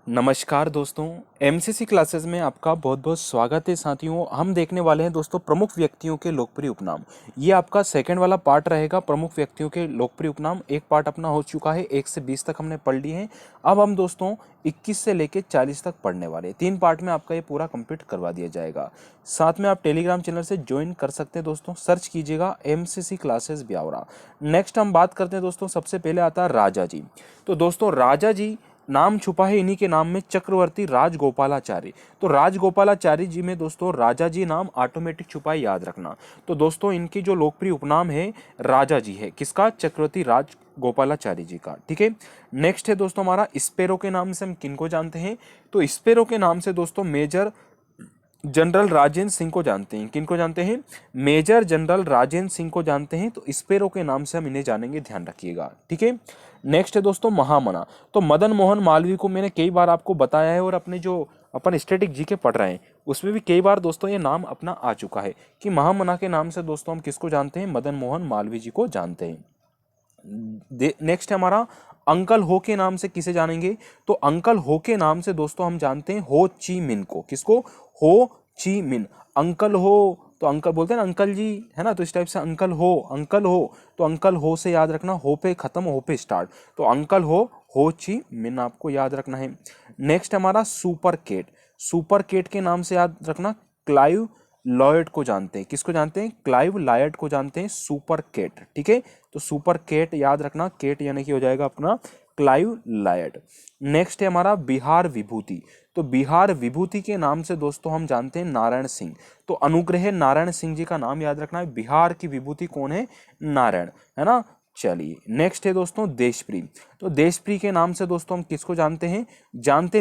नमस्कार दोस्तों। MCC classes में आपका बहुत बहुत स्वागत है साथियों। हम देखने वाले हैं दोस्तों प्रमुख व्यक्तियों के लोकप्रिय उपनाम। ये आपका सेकंड वाला पार्ट रहेगा, प्रमुख व्यक्तियों के लोकप्रिय उपनाम। एक पार्ट अपना हो चुका है, 1 से 20 तक हमने पढ़ लिए हैं। अब हम दोस्तों 21 से लेकर 40 तक पढ़ने वाले हैं। 3 पार्ट में आपका ये पूरा कंप्लीट करवा दिया जाएगा। साथ में आप टेलीग्राम चैनल से ज्वाइन कर सकते हैं दोस्तों, सर्च कीजिएगा एमसीसी क्लासेस ब्यावरा। नेक्स्ट हम बात करते हैं दोस्तों, सबसे पहले आता है राजा जी। तो दोस्तों राजा जी नाम छुपा है इन्हीं के नाम में, चक्रवर्ती राजगोपालाचारी। तो राजगोपालाचारी जी में दोस्तों राजा जी नाम ऑटोमेटिक छुपा है, याद रखना। तो दोस्तों इनकी जो लोकप्रिय उपनाम है राजा जी है, किसका? चक्रवर्ती राजगोपालाचारी जी का। ठीक है। नेक्स्ट है दोस्तों हमारा स्पेरो के नाम से हम किनको जानते हैं? तो स्पेरो के नाम से दोस्तों मेजर जनरल राजेंद्र सिंह को जानते हैं। किनको जानते हैं? मेजर जनरल राजेंद्र सिंह को जानते हैं। तो स्पेरो के नाम से हम इन्हें जानेंगे, ध्यान रखिएगा। ठीक है। नेक्स्ट है दोस्तों महामना। तो मदन मोहन मालवीय को मैंने कई बार आपको बताया है, और अपने जो अपन स्टैटिक जीके पढ़ रहे हैं उसमें भी कई बार दोस्तों ये नाम अपना आ चुका है कि महामना के नाम से दोस्तों हम किसको जानते हैं? मदन मोहन मालवीय जी को जानते हैं। नेक्स्ट है हमारा अंकल हो के नाम से किसे जानेंगे? तो अंकल हो के नाम से दोस्तों हम जानते हैं हो ची मिन को। किसको? हो ची मिन। अंकल हो तो अंकल बोलते हैं ना, अंकल जी, है ना। तो इस टाइप से अंकल हो तो अंकल हो से याद रखना, हो पे खत्म हो पे स्टार्ट। तो अंकल हो ची मिन आपको याद रखना है। नेक्स्ट हमारा सुपर केट। सुपर केट के नाम से याद रखना क्लाइव लॉयड को जानते हैं। किसको जानते हैं? क्लाइव लॉयड को जानते हैं, सुपर केट। ठीक है। तो सुपर केट याद रखना, केट यानी कि हो जाएगा अपना क्लाइव लॉयड। नेक्स्ट है हमारा बिहार विभूति। तो बिहार विभूति के नाम से दोस्तों हम जानते हैं नारायण सिंह। तो अनुग्रह नारायण सिंह जी का नाम याद रखना है। बिहार की विभूति कौन है? नारायण, है ना। चलिए नेक्स्ट है दोस्तों देशप्री। तो देशप्री के नाम से दोस्तों हम किसको जानते हैं?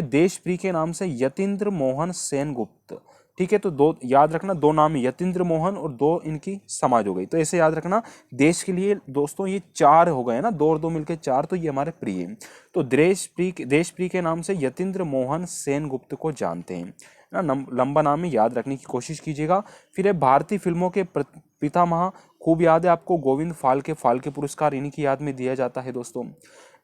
देशप्री के नाम से यतीन्द्र मोहन सेनगुप्त। ठीक है। तो दो याद रखना, दो नाम यतीन्द्र मोहन और दो इनकी समाज हो गई, तो ऐसे याद रखना। देश के लिए दोस्तों ये 4 हो गए ना, 2 और 2 मिलकर 4, तो ये हमारे प्रिय। तो देशप्री के नाम से यतीन्द्र मोहन सेनगुप्त को जानते हैं ना। लंबा नाम है, याद रखने की कोशिश कीजिएगा। फिर है भारतीय फिल्मों के पितामह, खूब याद है आपको, गोविंद फाल्के पुरस्कार इन्हीं की याद में दिया जाता है दोस्तों।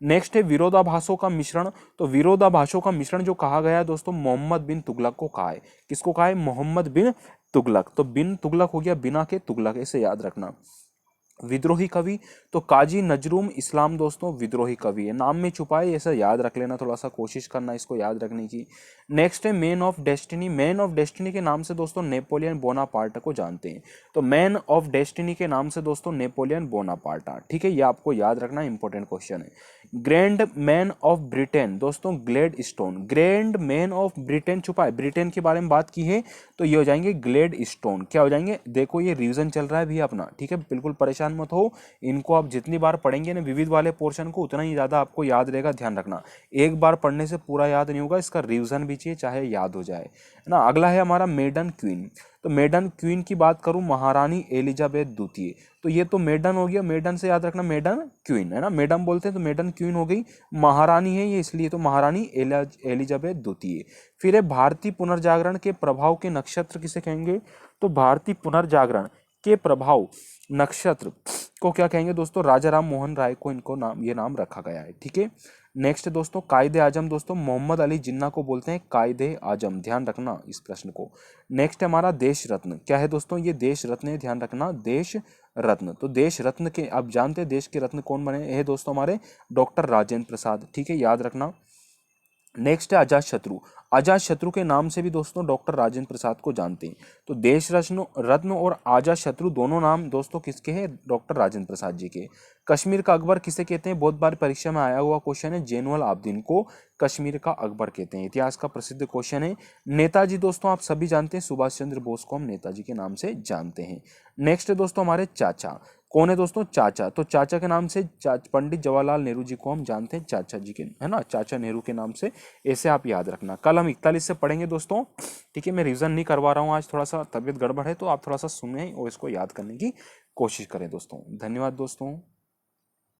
नेक्स्ट है विरोधाभासों का मिश्रण। तो विरोधाभासों का मिश्रण जो कहा गया है दोस्तों मोहम्मद बिन तुगलक को कहा है। किसको कहा है? मोहम्मद बिन तुगलक। तो बिन तुगलक हो गया बिना के तुगलक, ऐसे याद रखना। विद्रोही कवि। तो काजी नजरुम इस्लाम दोस्तों विद्रोही कवि है, नाम में छुपाए, ऐसा याद रख लेना, थोड़ा सा कोशिश करना इसको याद रखने की। नेक्स्ट है man of destiny. Man of destiny के नाम से दोस्तों नेपोलियन बोनापार्ट को जानते हैं। तो मैन ऑफ डेस्टिनी के नाम से दोस्तों नेपोलियन बोनापार्ट। ठीक है, ये आपको याद रखना, इंपॉर्टेंट क्वेश्चन है। ग्रैंड मैन ऑफ ब्रिटेन दोस्तों Gladstone. Grand man of Britain छुपा है, ब्रिटेन के बारे में बात की है तो ये हो जाएंगे ग्लेड स्टोन। क्या हो जाएंगे? देखो ये रिवीजन चल रहा है भी अपना, ठीक है, बिल्कुल परेशान मत हो। इनको आप जितनी बार पढ़ेंगे ना विविध वाले पोर्शन को, उतना ही ज्यादा आपको याद रहेगा, ध्यान रखना। एक बार पढ़ने से पूरा याद नहीं होगा, इसका रिवीजन भी चाहिए, चाहे याद हो जाए, है ना। अगला है हमारा मेडन क्वीन। तो मेडन क्वीन की बात करूं, महारानी एलिजाबेथ द्वितीय। तो ये तो मेडन हो गया, मेडन से याद रखना मेडन क्वीन, है ना। मेडम बोलते हैं तो मेडन क्वीन हो गई, महारानी है ये इसलिए, तो महारानी एलिजाबेथ द्वितीय। फिर है भारतीय पुनर्जागरण के प्रभाव के नक्षत्र किसे कहेंगे? तो भारतीय पुनर्जागरण के प्रभाव नक्षत्र को क्या कहेंगे दोस्तों? राजा राम मोहन राय को इनको नाम, ये नाम रखा गया है। ठीक है। नेक्स्ट दोस्तों कायदे आजम। दोस्तों मोहम्मद अली जिन्ना को बोलते हैं कायदे आजम, ध्यान रखना इस प्रश्न को। नेक्स्ट हमारा देश रत्न। क्या है दोस्तों? ये देश रत्न है, ध्यान रखना, देश रत्न। तो देश रत्न के आप जानते हैं देश के रत्न कौन बने हैं दोस्तों? हमारे डॉक्टर राजेंद्र प्रसाद। ठीक है, याद रखना। नेक्स्ट है अजात शत्रु। अजात शत्रु के नाम से भी दोस्तों डॉक्टर राजेंद्र प्रसाद को जानते हैं। तो देश रत्न और अजात शत्रु दोनों नाम दोस्तों किसके हैं? डॉक्टर राजेंद्र प्रसाद जी के। कश्मीर का अकबर किसे कहते हैं? बहुत बार परीक्षा में आया हुआ क्वेश्चन है, जैनुल आबदीन को कश्मीर का अकबर कहते हैं, इतिहास का प्रसिद्ध क्वेश्चन है। नेताजी दोस्तों आप सभी जानते हैं, सुभाष चंद्र बोस को हम नेताजी के नाम से जानते हैं। नेक्स्ट दोस्तों हमारे चाचा। कौन है दोस्तों? चाचा। तो चाचा के नाम से पंडित जवाहरलाल नेहरू जी को हम जानते हैं चाचा जी के, है ना, चाचा नेहरू के नाम से, ऐसे आप याद रखना। कल हम 41 से पढ़ेंगे दोस्तों, ठीक है। मैं रिवीजन नहीं करवा रहा हूँ आज, थोड़ा सा तबीयत गड़बड़ है, तो आप थोड़ा सा सुने और इसको याद करने की कोशिश करें दोस्तों। धन्यवाद दोस्तों।